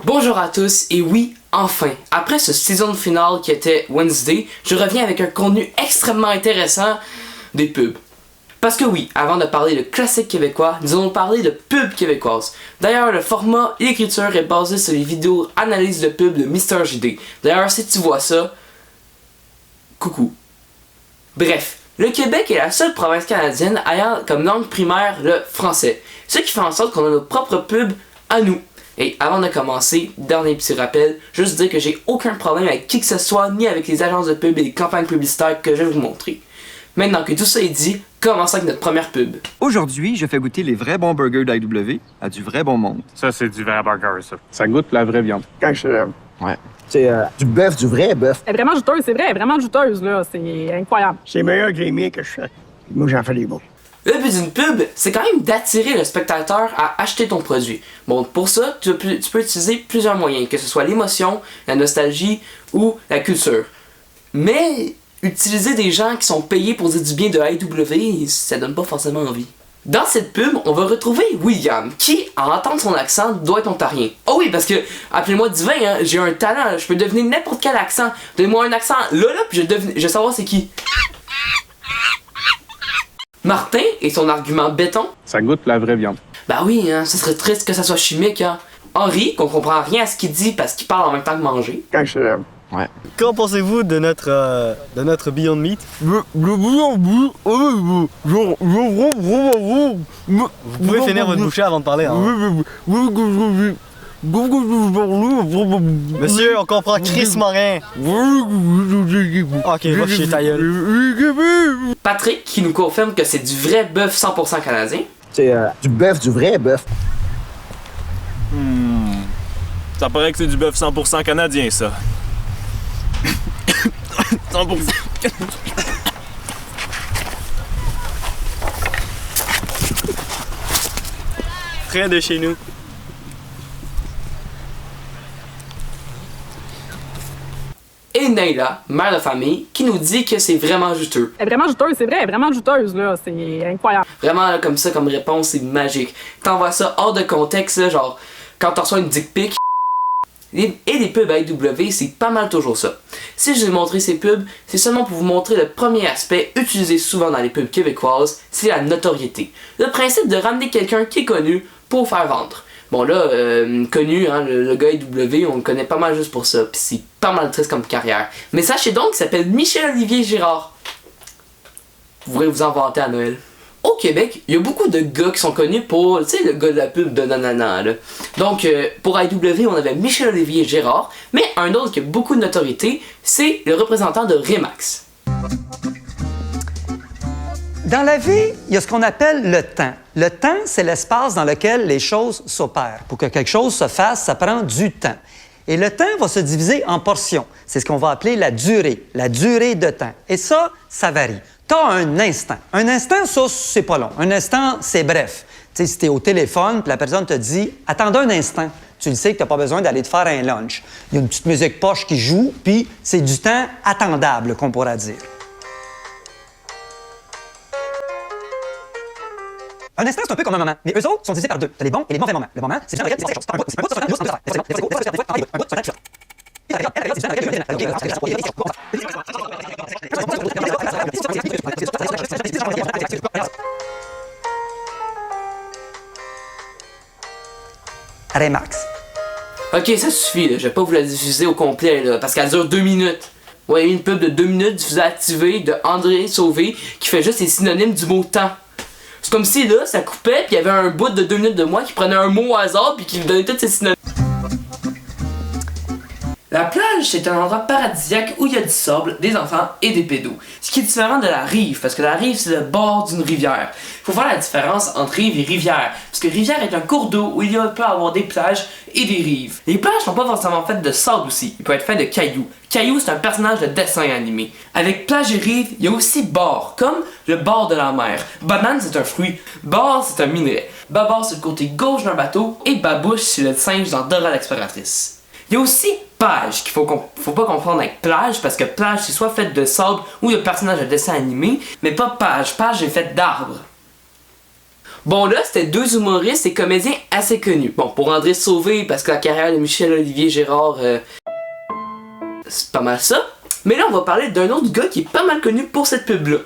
Bonjour à tous, et oui, enfin, après ce season final qui était Wednesday, je reviens avec un contenu extrêmement intéressant des pubs. Parce que oui, avant de parler de classiques québécois, nous allons parler de pubs québécoises. D'ailleurs, le format et l'écriture est basé sur les vidéos analyses de pubs de Mister JD. D'ailleurs, si tu vois ça, coucou. Bref, le Québec est la seule province canadienne ayant comme langue primaire le français. Ce qui fait en sorte qu'on a nos propres pubs à nous. Et avant de commencer, dernier petit rappel, juste dire que j'ai aucun problème avec qui que ce soit, ni avec les agences de pub et les campagnes publicitaires que je vais vous montrer. Maintenant que tout ça est dit, commençons avec notre première pub. Aujourd'hui, je fais goûter les vrais bons burgers d'IW à du vrai bon monde. Ça, c'est du vrai burger, ça. Ça goûte la vraie viande. Quand je l'aime. Ouais. C'est du bœuf, du vrai bœuf. Elle est vraiment juteuse, c'est vrai, elle est vraiment juteuse, là. C'est incroyable. C'est meilleur que les miens que je fais. Moi, j'en fais des bons. Le but d'une pub, c'est quand même d'attirer le spectateur à acheter ton produit. Bon, pour ça, tu peux utiliser plusieurs moyens, que ce soit l'émotion, la nostalgie ou la culture. Mais utiliser des gens qui sont payés pour dire du bien de IW, ça donne pas forcément envie. Dans cette pub, on va retrouver William, qui, à entendre son accent, doit être ontarien. Oh oui, parce que, appelez-moi divin, hein, j'ai un talent, je peux devenir n'importe quel accent. Donnez-moi un accent là, puis je vais savoir c'est qui. Martin et son argument béton. Ça goûte la vraie viande. Bah oui, hein, ce serait triste que ça soit chimique, hein. Henri, qu'on comprend rien à ce qu'il dit parce qu'il parle en même temps que manger. Quand je l'aime. Ouais. Qu'en pensez-vous de notre Beyond Meat? Vous pouvez finir votre bouchée avant de parler. Hein. Monsieur, on comprend crissement rien. Ok, va chier ta gueule. Patrick, qui nous confirme que c'est du vrai bœuf 100% canadien. C'est du bœuf, du vrai bœuf. Ça paraît que c'est du bœuf 100% canadien, ça. 100%. Rien de chez nous. Et Nayla, mère de famille, qui nous dit que c'est vraiment juteux. Elle est vraiment juteuse, c'est vrai, elle est vraiment juteuse, là. C'est incroyable. Vraiment, là, comme ça, comme réponse, c'est magique. T'envoies ça hors de contexte, là, genre, quand t'en reçois une dick pic. Et les pubs à IW, c'est pas mal toujours ça. Si je vous ai montré ces pubs, c'est seulement pour vous montrer le premier aspect utilisé souvent dans les pubs québécoises, c'est la notoriété. Le principe de ramener quelqu'un qui est connu pour faire vendre. Bon là, connu, hein, le gars IW, on le connaît pas mal juste pour ça, pis c'est pas mal triste comme carrière. Mais sachez donc qu'il s'appelle Michel-Olivier Girard. Vous pourrez vous en vanter à Noël. Au Québec, il y a beaucoup de gars qui sont connus pour, tu sais, le gars de la pub de Nanana, là. Donc, pour IW, on avait Michel-Olivier Girard, mais un autre qui a beaucoup de notoriété, c'est le représentant de Remax. Dans la vie, il y a ce qu'on appelle le temps. Le temps, c'est l'espace dans lequel les choses s'opèrent. Pour que quelque chose se fasse, ça prend du temps. Et le temps va se diviser en portions. C'est ce qu'on va appeler la durée de temps. Et ça varie. T'as un instant. Un instant, ça, c'est pas long. Un instant, c'est bref. Tu sais, si t'es au téléphone, puis la personne te dit « Attendez un instant », tu le sais que t'as pas besoin d'aller te faire un lunch. Il y a une petite musique poche qui joue, puis c'est du temps attendable, qu'on pourra dire. Un instant, c'est un peu comme un moment. Mais eux autres sont divisés par deux. T'as les bons et les mauvais moments. Le moment, c'est le temps dans lequel il se passe Remax. Ok, ça suffit, là. Je vais pas vous la diffuser au complet, là, parce qu'elle dure 2 minutes. Ouais, une pub de 2 minutes diffusée activée de André Sauvé qui fait juste les synonymes du mot temps. C'est comme si là, ça coupait, puis il y avait un bout de 2 minutes de moi qui prenait un mot au hasard, puis qui me donnait tous ces synonymes. La plage, c'est un endroit paradisiaque où il y a du sable, des enfants et des pédos. Ce qui est différent de la rive, parce que la rive, c'est le bord d'une rivière. Il faut faire la différence entre rive et rivière, parce que rivière est un cours d'eau où il peut avoir des plages et des rives. Les plages sont pas forcément faites de sable aussi, il peut être fait de cailloux. Caillou, c'est un personnage de dessin animé. Avec plage et rive, il y a aussi bord, comme le bord de la mer. Banane, c'est un fruit. Bord, c'est un minerai. Bâbord, c'est le côté gauche d'un bateau, et babouche, c'est le singe dans Dora l'exploratrice. Il y a aussi page, qu'il faut pas confondre avec plage, parce que plage, c'est soit fait de sable ou de personnages de dessin animé, mais pas page. Page est faite d'arbres. Bon là, c'était deux humoristes et comédiens assez connus. Bon, pour André Sauvé, parce que la carrière de Michel-Olivier Gérard, c'est pas mal ça. Mais là, on va parler d'un autre gars qui est pas mal connu pour cette pub-là.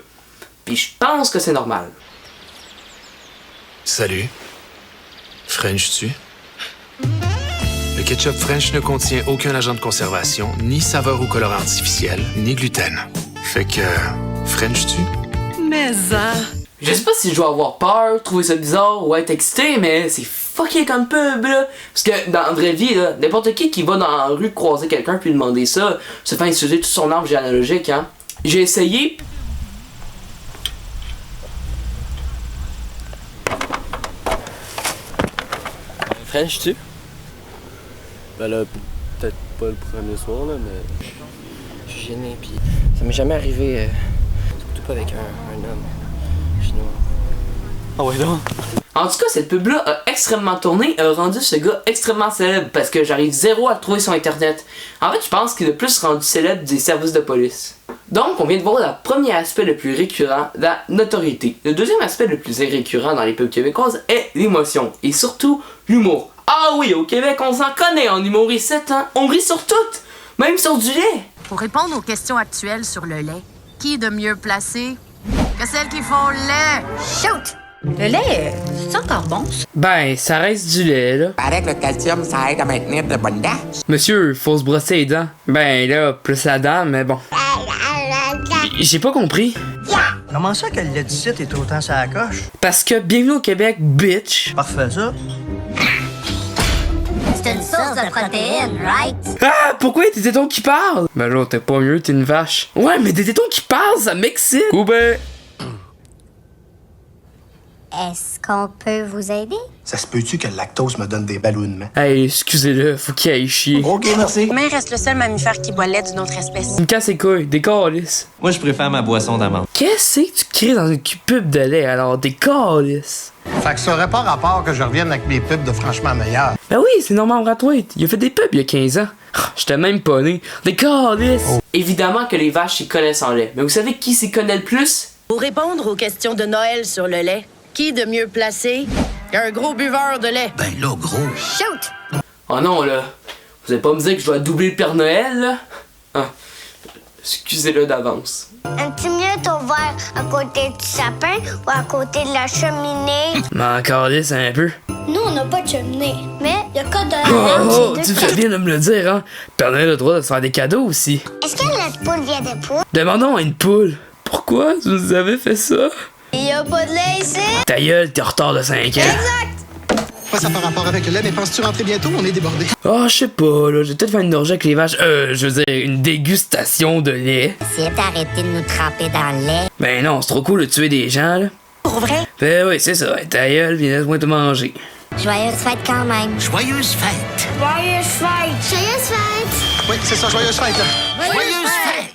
Puis je pense que c'est normal. Salut. French-tu? Le ketchup French ne contient aucun agent de conservation, ni saveur ou colorant artificiel, ni gluten. Fait que... French-tu? Mais ça... Je sais pas si je dois avoir peur, trouver ça bizarre ou être excité, mais c'est fucké comme pub, là. Parce que dans la vraie vie, là, n'importe qui va dans la rue croiser quelqu'un puis lui demander ça, se fait insulter tout son arbre généalogique, hein. J'ai essayé... French-tu? Ben là, peut-être pas le premier soir, là, mais... Je suis gêné, pis ça m'est jamais arrivé, surtout pas avec un homme chinois. Ah ouais, non? En tout cas, cette pub-là a extrêmement tourné et a rendu ce gars extrêmement célèbre parce que j'arrive zéro à le trouver sur internet. En fait, je pense qu'il est le plus rendu célèbre des services de police. Donc, on vient de voir le premier aspect le plus récurrent, la notoriété. Le deuxième aspect le plus récurrent dans les pubs québécoises est l'émotion et surtout l'humour. Ah oui, au Québec, on s'en connaît en humoriste, hein? On rit sur tout, même sur du lait. Pour répondre aux questions actuelles sur le lait, qui est de mieux placé que celles qui font le lait? Shoot! Le lait, c'est encore bon, ça? Ben, ça reste du lait, là. Paraît que le calcium, ça aide à maintenir de bonnes dents. Monsieur, faut se brosser les dents. Ben là, plus la dent, mais bon. J'ai pas compris. Comment ça que le lait du site est autant sur la coche? Parce que bienvenue au Québec, bitch. Parfait, ça. C'est une source de protéines, right? Ah, pourquoi y'a des tétons qui parlent? Ben là, t'es pas mieux, t'es une vache. Ouais, mais des tétons qui parlent, ça m'excite. Ou ben... Est-ce qu'on peut vous aider? Ça se peut-tu que le lactose me donne des ballonnements? Hey, excusez-le, faut qu'il aille chier. OK, merci. L'humain reste le seul mammifère qui boit le lait d'une autre espèce. Il me casse les couilles, des calices. Moi, je préfère ma boisson d'amande. Qu'est-ce que tu crées dans une pub de lait, alors? Des calices. Fait que ça aurait pas rapport que je revienne avec mes pubs de franchement meilleur. Ben oui, c'est Norman Brathwaite. Il a fait des pubs il y a 15 ans. J'étais même pas né. Des calices. Oh. Évidemment que les vaches s'y connaissent en lait. Mais vous savez qui s'y connaît le plus? Pour répondre aux questions de Noël sur le lait, qui est de mieux placé qu'un gros buveur de lait? Ben là, gros. Shoot! Oh non, là. Vous allez pas me dire que je dois doubler le Père Noël, là? Ah. Excusez-le d'avance. Aimes-tu mieux ton verre à côté du sapin ou à côté de la cheminée? Mais encore lisse un peu. Nous, on n'a pas de cheminée. Mais il y a quoi de Oh, tu fais bien de me le dire, hein? Père Noël a le droit de se faire des cadeaux aussi. Est-ce que notre poule vient des poules? Demandons à une poule. Pourquoi tu nous avais fait ça? Il y a pas de lait ici? Ta gueule, t'es en retard de 5 ans. Exact! Pas ça par rapport avec le lait, mais penses-tu rentrer bientôt? On est débordé. Oh, je sais pas, là. J'ai peut-être fait une orgie avec les vaches. Je veux dire, une dégustation de lait. Essayez d'arrêter de nous tremper dans le lait. Ben non, c'est trop cool de tuer des gens, là. Pour vrai? Ben oui, c'est ça. Ta gueule, viens laisse-moi te manger. Joyeuse fête quand même. Joyeuse fête. Joyeuse fête. Joyeuse fête. Oui, c'est ça, joyeuse fête, là. Joyeuse fête.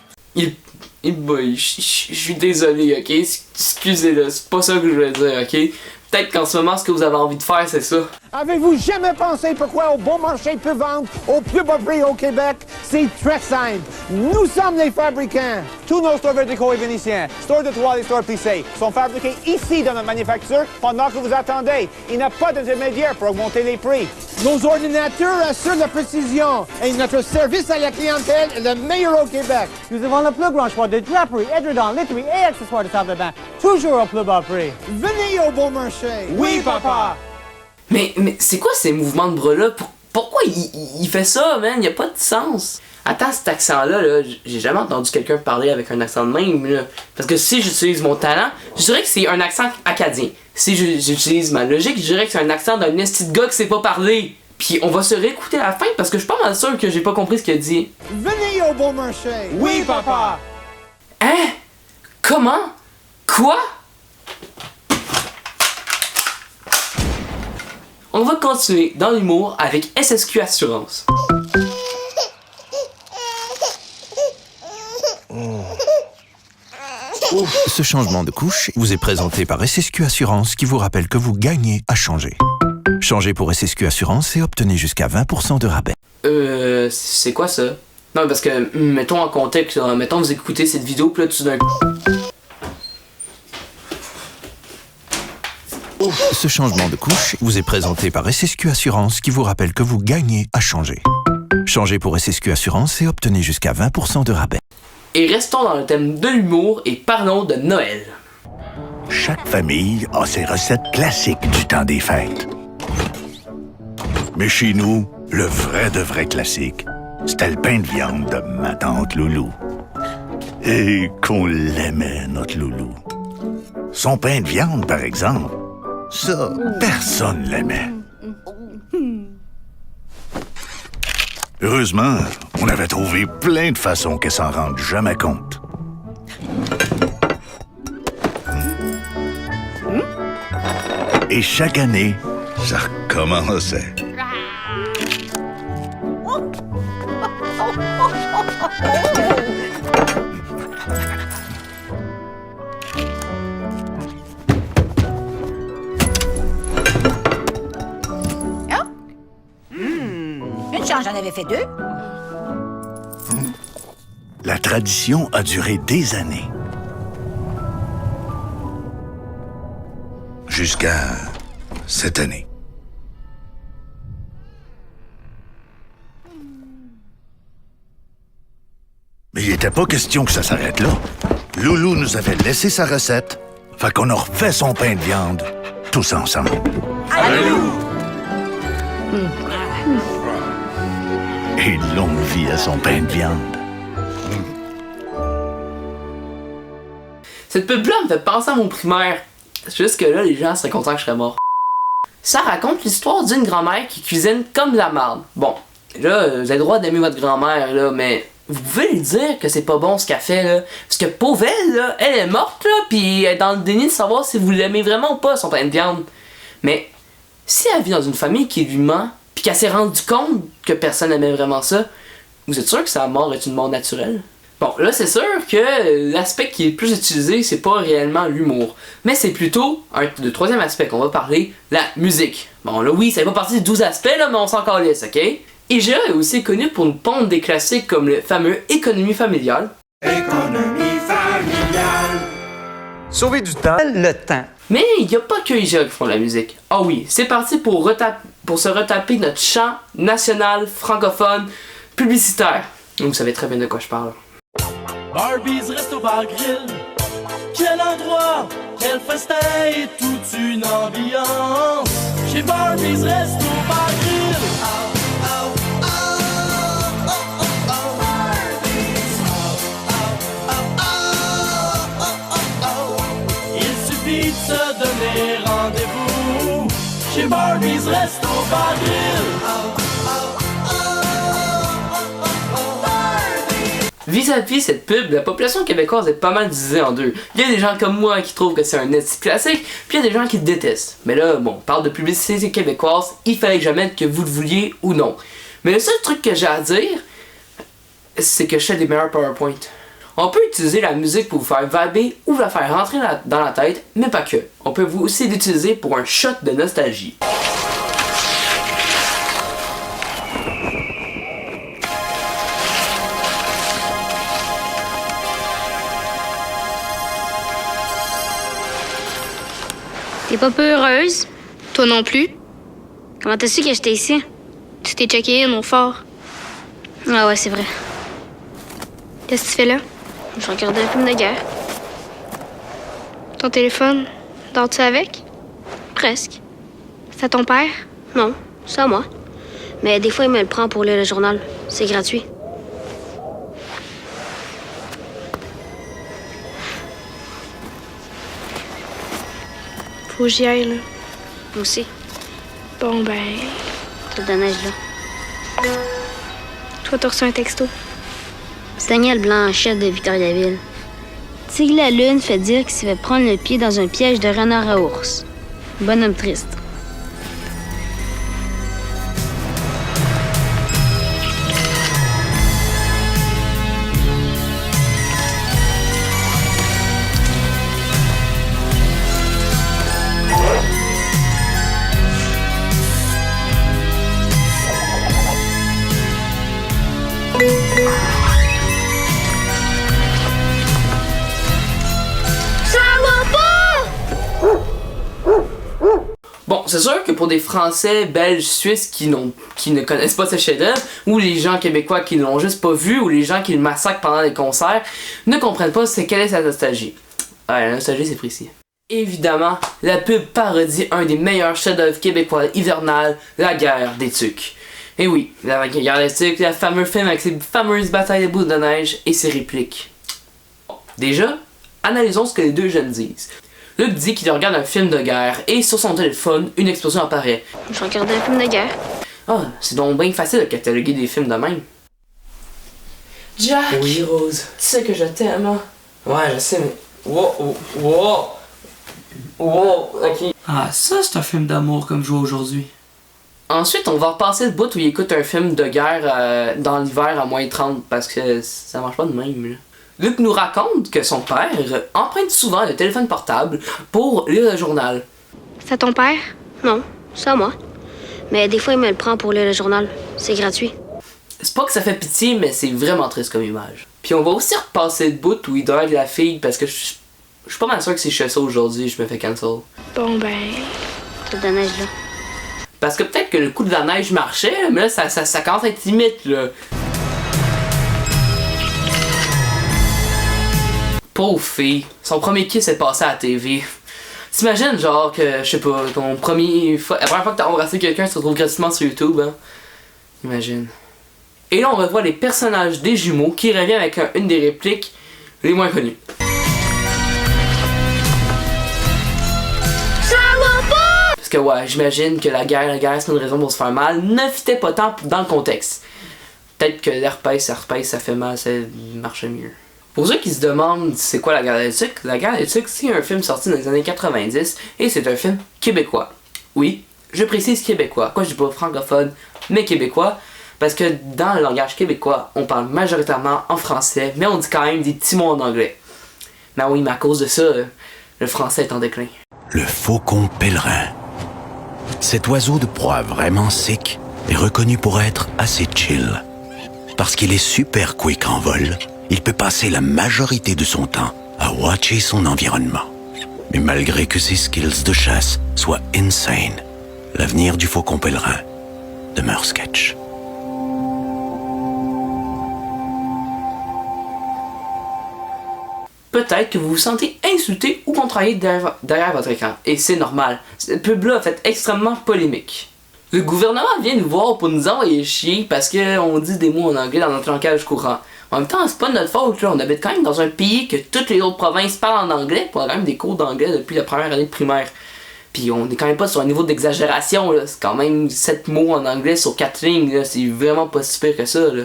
Je suis désolé, ok? Excusez-le, c'est pas ça que je voulais dire, ok? Peut-être qu'en ce moment, ce que vous avez envie de faire, c'est ça. Avez-vous jamais pensé pourquoi au bon marché peut vendre au plus bas prix au Québec? C'est très simple. Nous sommes les fabricants. Tous nos stores verticaux et vénitiens, stores de toiles et stores plissés, sont fabriqués ici dans notre manufacture pendant que vous attendez. Il n'y a pas d'intermédiaire pour augmenter les prix. Nos ordinateurs assurent la précision et notre service à la clientèle est le meilleur au Québec. Nous avons le plus grand choix de draperies, édredons, literies et accessoires de table de bain, toujours au plus bas prix. Venez au bon marché. Oui, papa! Mais c'est quoi ces mouvements de bras-là? Pourquoi il fait ça, man? Y a pas de sens. Attends, cet accent-là, là, j'ai jamais entendu quelqu'un parler avec un accent de même, là. Parce que si j'utilise mon talent, je dirais que c'est un accent acadien. Si j'utilise ma logique, je dirais que c'est un accent d'un esti de gars qui sait pas parler. Puis on va se réécouter à la fin parce que je suis pas mal sûr que j'ai pas compris ce qu'il a dit. Venez au bon marché. Oui, papa! Hein? Comment? Quoi? On va continuer dans l'humour avec SSQ Assurance. Ce changement de couche vous est présenté par SSQ Assurance qui vous rappelle que vous gagnez à changer. Changez pour SSQ Assurance et obtenez jusqu'à 20% de rabais. C'est quoi ça? Non, parce que, mettons en contexte, là, mettons vous écoutez cette vidéo, puis là, tout d'un coup... Ce changement de couche vous est présenté par SSQ Assurance qui vous rappelle que vous gagnez à changer. Changez pour SSQ Assurance et obtenez jusqu'à 20% de rabais. Et restons dans le thème de l'humour et parlons de Noël. Chaque famille a ses recettes classiques du temps des fêtes. Mais chez nous, le vrai de vrai classique, c'était le pain de viande de ma tante Loulou. Et qu'on l'aimait, notre Loulou. Son pain de viande, par exemple, ça, personne l'aimait. Heureusement, on avait trouvé plein de façons qu'elle s'en rende jamais compte. Et chaque année, ça recommençait. Une chance, j'en avais fait 2. La tradition a duré des années. Jusqu'à cette année. Mais il n'était pas question que ça s'arrête là. Loulou nous avait laissé sa recette, fait qu'on a refait son pain de viande, tous ensemble. Allô! Et longue vie à son pain de viande. Cette pub-là me fait penser à mon primaire. Juste que là, les gens seraient contents que je serais mort. Ça raconte l'histoire d'une grand-mère qui cuisine comme de la merde. Bon, là, vous avez le droit d'aimer votre grand-mère, là, mais vous pouvez lui dire que c'est pas bon ce qu'elle fait, là. Parce que pauvre elle, là, elle est morte, là, pis elle est dans le déni de savoir si vous l'aimez vraiment ou pas, son pain de viande. Mais, si elle vit dans une famille qui lui ment, pis qu'elle s'est rendue compte que personne n'aimait vraiment ça, vous êtes sûr que sa mort est une mort naturelle? Bon, là, c'est sûr que l'aspect qui est le plus utilisé, c'est pas réellement l'humour. Mais c'est plutôt le troisième aspect qu'on va parler, la musique. Bon, là, oui, ça fait pas partie des 12 aspects, là, mais on s'en calisse, ok? IGA est aussi connu pour nous pondre des classiques comme le fameux Économie familiale. Économie familiale. Sauver du temps. Le temps. Mais il n'y a pas que IGA qui font de la musique. Ah oui, c'est parti pour se retaper notre chant national francophone publicitaire. Vous savez très bien de quoi je parle. Barbie's Resto Bar Grill. Quel endroit, quel festin et toute une ambiance. Chez Barbie's Resto Bar Grill. Il suffit de se donner rendez-vous. Chez Barbie's Resto Bar Grill. Vis-à-vis cette pub, la population québécoise est pas mal divisée en deux. Il y a des gens comme moi qui trouvent que c'est un esti classique, puis il y a des gens qui le détestent. Mais là, bon, on parle de publicité québécoise, il fallait que j'amène que vous le vouliez ou non. Mais le seul truc que j'ai à dire, c'est que je fais des meilleurs PowerPoint. On peut utiliser la musique pour vous faire vibrer ou la faire rentrer dans la tête, mais pas que. On peut aussi l'utiliser pour un shot de nostalgie. T'es pas peu heureuse? Toi non plus? Comment t'as su que j'étais ici? Tu t'es checké in au fort. Ah ouais, c'est vrai. Qu'est-ce que tu fais là? Je regardais un film de guerre. Ton téléphone, dors-tu avec? Presque. C'est à ton père? Non, c'est à moi. Mais des fois, il me le prend pour lire le journal. C'est gratuit. Faut que j'y aille, là. Moi aussi. Bon, ben... Toute de neige, là. Toi, t'as reçu un texto. C'est Daniel Blanchette de Victoriaville. Tigre la Lune fait dire qu'il s'est fait prendre le pied dans un piège de renard à ours. Bonhomme triste. c'est sûr que pour des Français, Belges, Suisses qui ne connaissent pas ce chef-d'œuvre, ou les gens québécois qui ne l'ont juste pas vu, ou les gens qui le massacrent pendant les concerts, ne comprennent pas quelle est sa nostalgie. Ouais, la nostalgie, c'est précis. Évidemment, la pub parodie un des meilleurs chefs-d'œuvre québécois hivernal, La Guerre des Tucs. Et oui, La Guerre des Tucs, le fameux film avec ses fameuses batailles de boules de neige et ses répliques. Déjà, analysons ce que les deux jeunes disent. Luc dit qu'il regarde un film de guerre et sur son téléphone, une explosion apparaît. Je regarde un film de guerre. Ah, c'est donc bien facile de cataloguer des films de même. Jack! Oui, Rose. Tu sais que je t'aime, hein? Ouais, je sais, mais... Wow, ok. Ah, ça, c'est un film d'amour comme je vois aujourd'hui. Ensuite, on va repasser le bout où il écoute un film de guerre dans l'hiver à moins 30 parce que ça marche pas de même, là. Luc nous raconte que son père emprunte souvent le téléphone portable pour lire le journal. C'est à ton père? Non, c'est à moi. Mais des fois, il me le prend pour lire le journal. C'est gratuit. C'est pas que ça fait pitié, mais c'est vraiment triste comme image. Puis on va aussi repasser le bout où il drague la fille parce que je suis pas mal sûr que si je fais ça aujourd'hui, je me fais cancel. Bon ben, toute la neige là. Parce que peut-être que le coup de la neige marchait, mais là ça commence à être limite là. Pauvre fille, son premier kiss est passé à la TV. T'imagines genre que, je sais pas, la première fois que t'as embrassé quelqu'un se retrouve gratuitement sur YouTube, hein? Imagine. Et là on revoit les personnages des jumeaux qui reviennent avec une des répliques les moins connues. Ça va pas! Parce que ouais, j'imagine que la guerre c'est une raison pour se faire mal, ne fitait pas tant dans le contexte. Peut-être que l'herpès, ça fait mal, ça marche mieux. Pour ceux qui se demandent c'est quoi La Guerre des Tucs, La Guerre des Tucs c'est un film sorti dans les années 90 et c'est un film québécois. Oui, je précise québécois. Quoi, je dis pas francophone, mais québécois. Parce que dans le langage québécois, on parle majoritairement en français, mais on dit quand même des petits mots en anglais. Mais oui, mais à cause de ça, le français est en déclin. Le faucon pèlerin. Cet oiseau de proie vraiment sick est reconnu pour être assez chill. Parce qu'il est super quick en vol, il peut passer la majorité de son temps à watcher son environnement. Mais malgré que ses skills de chasse soient insane, l'avenir du faucon pèlerin demeure sketch. Peut-être que vous vous sentez insulté ou contrarié derrière votre écran. Et c'est normal. Cette pub-là a fait extrêmement polémique. Le gouvernement vient nous voir pour nous envoyer chier parce qu'on dit des mots en anglais dans notre langage courant. En même temps, c'est pas de notre faute, là. On habite quand même dans un pays que toutes les autres provinces parlent en anglais. On a quand même des cours d'anglais depuis la première année de primaire. Puis on est quand même pas sur un niveau d'exagération, là. C'est quand même 7 mots en anglais sur 4 lignes, là. C'est vraiment pas si pire que ça, là.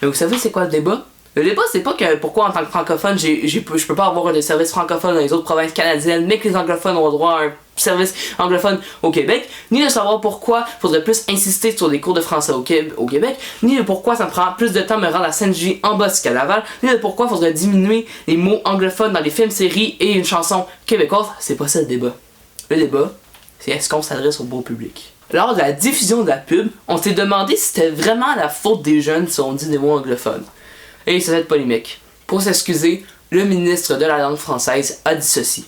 Mais vous savez c'est quoi le débat? Le débat, c'est pas que pourquoi en tant que francophone, je peux pas avoir des services francophones dans les autres provinces canadiennes, mais que les anglophones ont droit à un service anglophone au Québec, ni de savoir pourquoi faudrait plus insister sur des cours de français au Québec, ni de pourquoi ça me prend plus de temps de me rendre à Sainte-Julie en Beauce qu'à Laval, ni de pourquoi faudrait diminuer les mots anglophones dans les films, séries et une chanson québécoise. C'est pas ça le débat. Le débat, c'est est-ce qu'on s'adresse au beau public. Lors de la diffusion de la pub, on s'est demandé si c'était vraiment la faute des jeunes si on dit des mots anglophones. Et ça va être polémique. Pour s'excuser, le ministre de la langue française a dit ceci.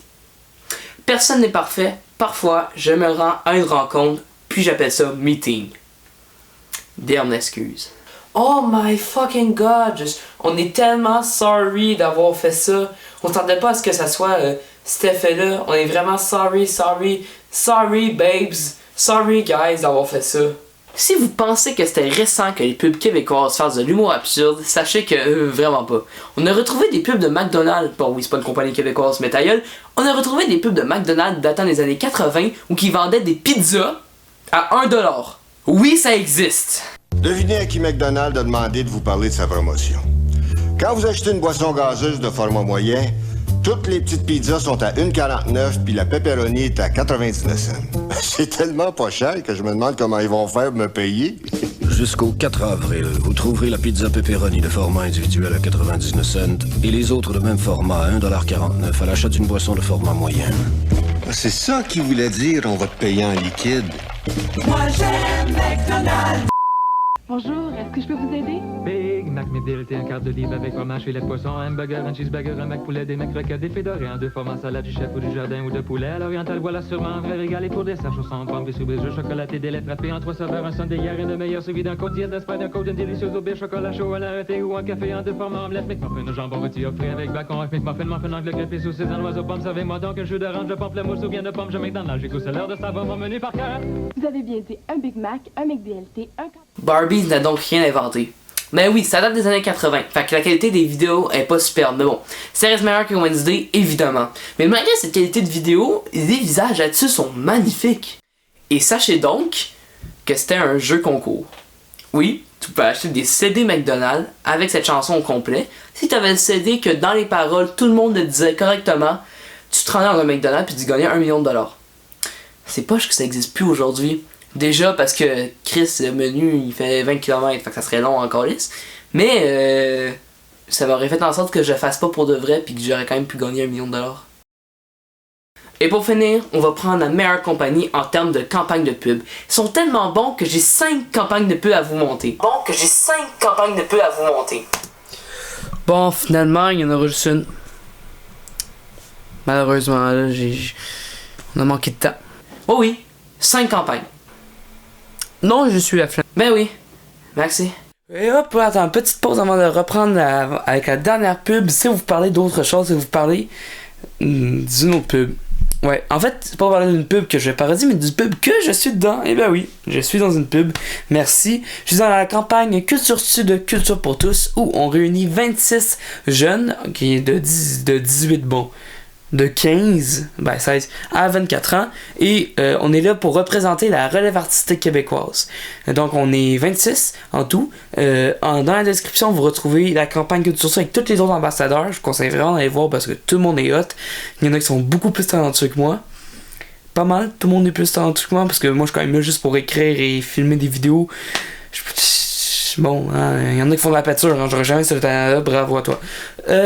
Personne n'est parfait, parfois je me rends à une rencontre, puis j'appelle ça meeting. Dernière excuse. Oh my fucking god, on est tellement sorry d'avoir fait ça. On s'attendait pas à ce que ça soit cet effet-là. On est vraiment sorry babes, sorry guys d'avoir fait ça. Si vous pensez que c'était récent que les pubs québécoises fassent de l'humour absurde, sachez que vraiment pas. On a retrouvé des pubs de McDonald's, bon oui c'est pas une compagnie québécoise mais ta gueule, on a retrouvé des pubs de McDonald's datant des années 80 où qui vendaient des pizzas à 1$. Oui ça existe. Devinez à qui McDonald's a demandé de vous parler de sa promotion. Quand vous achetez une boisson gazeuse de format moyen, toutes les petites pizzas sont à 1,49 puis la pepperoni est à 99 cents. C'est tellement pas cher que je me demande comment ils vont faire pour me payer. Jusqu'au 4 avril, vous trouverez la pizza pepperoni de format individuel à 99 cents et les autres de même format à 1,49$ à l'achat d'une boisson de format moyen. C'est ça qui voulait dire on va te payer en liquide. Moi j'aime McDonald's. Bonjour, est-ce que je peux vous aider? Big Mac, McDLT, un quart de livre avec fromage, filet de poisson, un hamburger, un cheeseburger, un Mac poulet, des Mac croquettes, des fédorés, un 2 formes, salade du chef ou du jardin ou de poulet. À l'oriental, voilà sûrement un vrai régal et pour dessert, chaussons, pommes, biscuits, jeux chocolatés, des laits frappés en 3 saveurs, un sundae hier et de meilleur suivi d'un côte d'Espagne, d'un côte d'une délicieuse auberge, chocolat chaud, un arrêté ou un café en 2 formes, omelette, McMuffin, un jambon rôti offré avec bacon, McMuffin, muffin anglais, crêpes et saucisses, un oiseau pomme, servez-moi donc un jus d'orange, de pamplemousse ou bien de pomme, je McDonald's, j'ai goût, c'est l'heure de savoir mon menu par cœur. Vous avez bien dit un Big Mac, un McDLT, un... Barbie n'a donc rien inventé. Mais oui, ça date des années 80, fait que la qualité des vidéos est pas superbe, mais bon, ça reste meilleur que Wednesday, évidemment. Mais malgré cette qualité de vidéo, les visages là-dessus sont magnifiques. Et sachez donc que c'était un jeu concours. Oui, tu peux acheter des CD McDonald's avec cette chanson au complet. Si tu avais le CD que dans les paroles, tout le monde le disait correctement, tu te rendais dans un McDonald's puis tu gagnais $1 million. C'est poche que ça existe plus aujourd'hui. Déjà parce que Chris, le menu, il fait 20 km, fait que ça serait long encore lisse. Mais ça m'aurait fait en sorte que je fasse pas pour de vrai puis que j'aurais quand même pu gagner $1 million. Et pour finir, on va prendre la meilleure compagnie en termes de campagne de pub. Ils sont tellement bons que j'ai 5 campagnes de pub à vous monter. Bon, finalement, il y en aura juste une. Malheureusement, là, on a manqué de temps. Oh oui, 5 campagnes. Non, je suis la flemme. Ben oui, merci. Et hop, attends, petite pause avant de reprendre avec la dernière pub. Si vous parlez d'autre chose, si vous parlez d'une autre pub. Ouais, en fait, c'est pas parler d'une pub que je vais parodier, mais d'une pub que je suis dedans. Et ben oui, je suis dans une pub. Merci. Je suis dans la campagne Culture Sud de Culture pour tous, où on réunit 26 jeunes, qui est de 18 bons. De 16 à 24 ans et on est là pour représenter la relève artistique québécoise. Donc on est 26 en tout. Dans la description vous retrouvez la campagne Culture Sud avec tous les autres ambassadeurs. Je vous conseille vraiment d'aller voir parce que tout le monde est hot. Il y en a qui sont beaucoup plus talentueux que moi. Pas mal, tout le monde est plus talentueux que moi parce que moi je suis quand même là juste pour écrire et filmer des vidéos. Bon, il y en a qui font de la peinture, hein, j'aurais jamais ce talent-là, bravo à toi.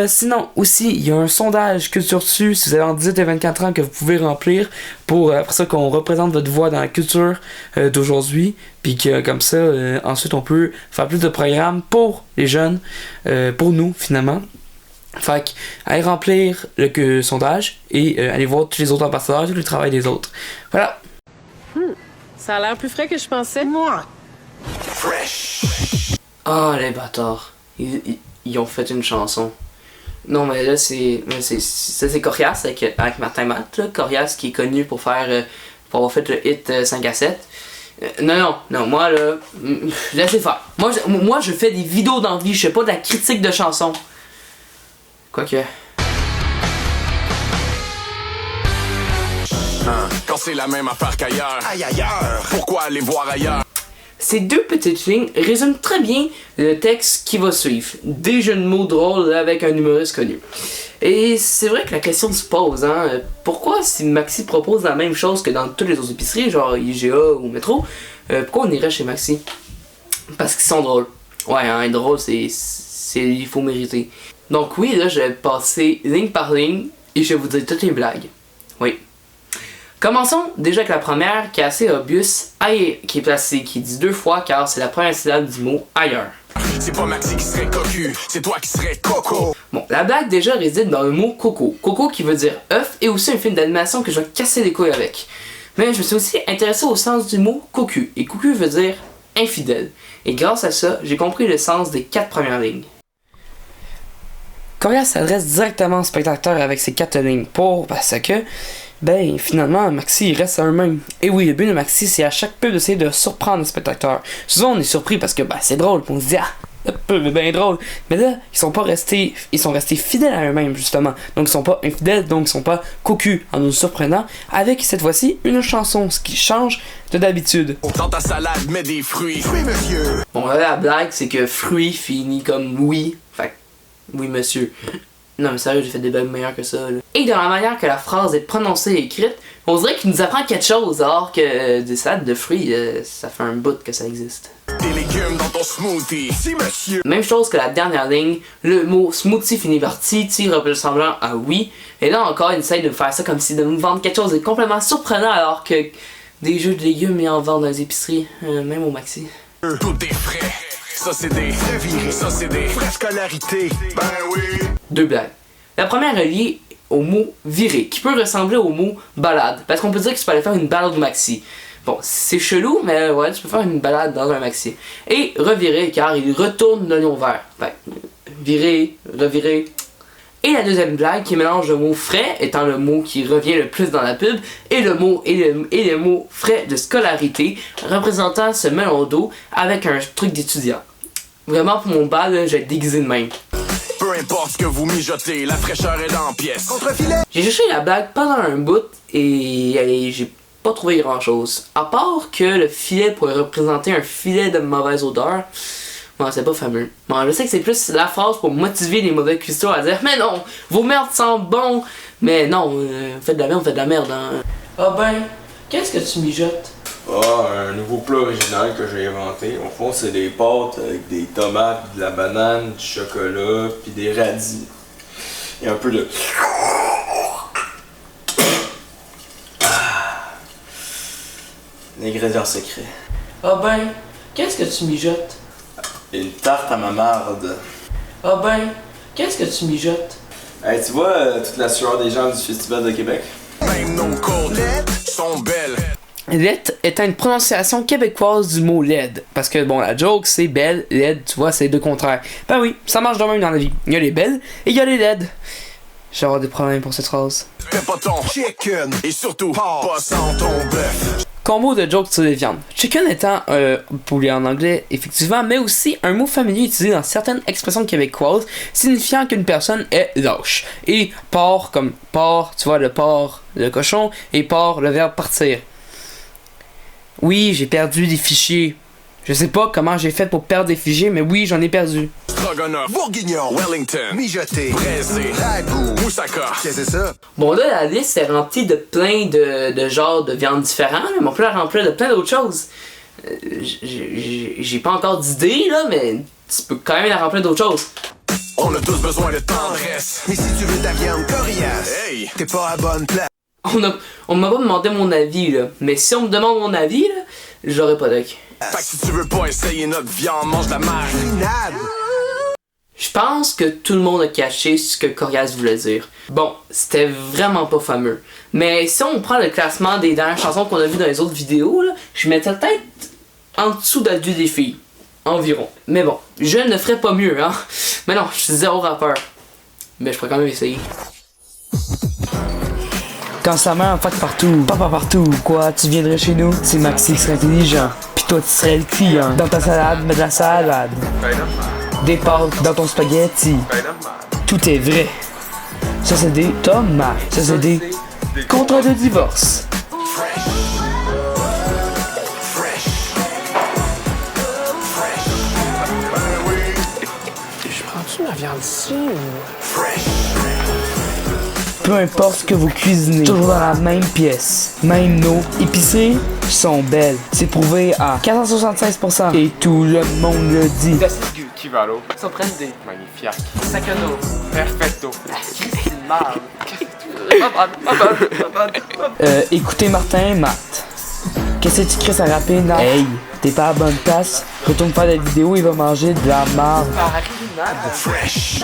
Sinon, aussi, il y a un sondage Culture dessus, si vous avez entre 18 et 24 ans, que vous pouvez remplir pour, après ça, qu'on représente votre voix dans la culture d'aujourd'hui, puis que, comme ça, ensuite, on peut faire plus de programmes pour les jeunes, pour nous, finalement. Fait que, allez remplir le sondage et allez voir tous les autres ambassadeurs, tout le travail des autres. Voilà. Ça a l'air plus frais que je pensais. Moi. Fresh. Ah, les bâtards. Ils ont fait une chanson. Non, mais là, c'est Corias avec Martin Matt, là. Corias qui est connu pour avoir fait le hit 5 à 7. Non, moi, là, laissez faire. Moi, je fais des vidéos d'envie, je fais pas de la critique de chansons. Quoique... Quand c'est la même affaire qu'ailleurs, pourquoi aller voir ailleurs? Ces 2 petites lignes résument très bien le texte qui va suivre. Des jeux de mots drôles avec un humoriste connu. Et c'est vrai que la question se pose, hein. Pourquoi si Maxi propose la même chose que dans toutes les autres épiceries, genre IGA ou Métro, pourquoi on irait chez Maxi? Parce qu'ils sont drôles. Ouais, hein, être drôle, il faut mériter. Donc oui, là, je vais passer ligne par ligne et je vais vous dire toutes les blagues. Oui. Commençons déjà avec la première qui est assez obvious, qui est placée, qui dit 2 fois car c'est la première syllabe du mot ailleurs. C'est pas Maxi qui serait cocu, c'est toi qui serais coco. Bon, la blague déjà réside dans le mot coco. Coco qui veut dire œuf et aussi un film d'animation que je vais casser les couilles avec. Mais je me suis aussi intéressé au sens du mot cocu. Et cocu veut dire infidèle. Et grâce à ça, j'ai compris le sens des 4 premières lignes. Corias s'adresse directement au spectateur avec ces 4 lignes parce que finalement, Maxi il reste à eux-mêmes. Et oui, le but de Maxi, c'est à chaque pub d'essayer de surprendre le spectateur. Souvent, on est surpris parce que c'est drôle, puis on se dit la pub est bien drôle. Mais là, ils sont restés fidèles à eux-mêmes, justement. Donc, ils sont pas infidèles, donc ils sont pas cocus en nous surprenant. Avec cette fois-ci, une chanson, ce qui change de d'habitude. Dans ta salade, mets des fruits. Oui, monsieur. Bon, là, la blague, c'est que fruit finit comme oui. Fait oui, monsieur. Non mais sérieux, j'ai fait des blagues meilleures que ça, là. Et dans la manière que la phrase est prononcée et écrite, on dirait qu'il nous apprend quelque chose, alors que des salades de fruits, ça fait un bout que ça existe. Des légumes dans ton smoothie. Si, monsieur. Même chose que la dernière ligne, le mot smoothie finit par ti ressemblant à oui. Et là encore, il essaie de faire ça comme si de nous vendre quelque chose de complètement surprenant, alors que des jeux de légumes ils en vendent dans les épiceries, même au Maxi. Tout est frais. Ça c'est des revirés. Ça c'est des frais scolarité. Ben oui. Deux blagues. La première est reliée au mot virer, qui peut ressembler au mot balade, parce qu'on peut dire que tu peux aller faire une balade au maxi. Bon, c'est chelou, mais ouais, tu peux faire une balade dans un maxi. Et revirer, car il retourne l'oignon vert. Fait, virer, revirer. Et la deuxième blague qui mélange le mot frais, étant le mot qui revient le plus dans la pub, et le mot frais de scolarité, représentant ce melon d'eau avec un truc d'étudiant. Vraiment, pour mon bal, j'ai déguisé de même. Peu importe ce que vous mijotez, la fraîcheur est dans pièce. Contre-filet. J'ai cherché la blague pendant un bout et j'ai pas trouvé grand chose. À part que le filet pourrait représenter un filet de mauvaise odeur. Bon, c'est pas fameux. Bon, je sais que c'est plus la phrase pour motiver les mauvais cuistots à dire mais non, vos merdes sentent bon. Mais non, faites de la merde, faites de la merde. Hein. Ah ben, qu'est-ce que tu mijotes? Ah, un nouveau plat original que j'ai inventé. Au fond, c'est des pâtes avec des tomates, de la banane, du chocolat, puis des radis. Et un peu de... L'ingrédient secret. Ah ben, qu'est-ce que tu mijotes? Une tarte à ma marde. Ah ben, qu'est-ce que tu mijotes? Hey, tu vois toute la sueur des gens du Festival de Québec? Même nos côtes sont belles. LED étant une prononciation québécoise du mot LED. Parce que bon, la joke c'est belle, LED, tu vois, c'est les deux contraires. Ben oui, ça marche de même dans la vie. Il y a les belles et il y a les LED. J'ai avoir des problèmes pour cette phrase. Fais pas ton chicken et surtout pas sans ton bœuf. Combo de jokes sur les viandes. Chicken étant poulet en anglais, effectivement, mais aussi un mot familier utilisé dans certaines expressions québécoises, signifiant qu'une personne est lâche. Et porc comme porc, tu vois, le porc, le cochon, et porc, le verbe partir. Oui, j'ai perdu des fichiers. Je sais pas comment j'ai fait pour perdre des fichiers, mais oui, j'en ai perdu. Stroganoff, bourguignon, Wellington, mijoté, braisé, ragoût, moussaka. Qu'est-ce que c'est ça? Bon là, la liste est remplie de plein de genres de viandes différents, mais on peut la remplir de plein d'autres choses. J'ai pas encore d'idée, là, mais tu peux quand même la remplir d'autres choses. On a tous besoin de tendresse. Mais si tu veux ta viande coriace, hey, t'es pas à bonne place. On m'a pas demandé mon avis, là. Mais si on me demande mon avis, là, j'aurais pas d'oc. Fait que si tu veux pas essayer notre viande, mange de la marinade. Je pense que tout le monde a caché ce que coriace voulait dire. Bon, c'était vraiment pas fameux. Mais si on prend le classement des dernières chansons qu'on a vues dans les autres vidéos, là, je mettrais peut-être en dessous d'Adieu des filles. Environ. Mais bon, je ne ferais pas mieux, hein. Mais non, je suis zéro rappeur. Mais je pourrais quand même essayer. Quand sa mère fuck partout, papa partout, quoi, tu viendrais chez nous? C'est Maxi qui serait intelligent. Pis toi tu serais le client. Dans ta salade, mets de la salade. Des pâtes dans ton spaghetti. Tout est vrai. Ça c'est des tomates. Ça c'est des contrats de divorce. Je prends-tu ma viande ici ou... Peu importe ce que vous cuisinez, toujours dans la même pièce. Même nos épicées sont belles. C'est prouvé à 476% et tout le monde le dit. Gucci Valo. Sorprende. Magnifique. Sacano. Perfetto. Écoutez Martin Matt. Qu'est-ce que tu crées à rapper, Nat? Hey, t'es pas à bonne place. Retourne faire la vidéo, il va manger de la marde. Fresh.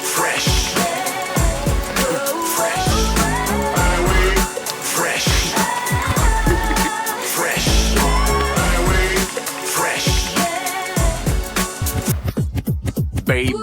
Fresh. Baby.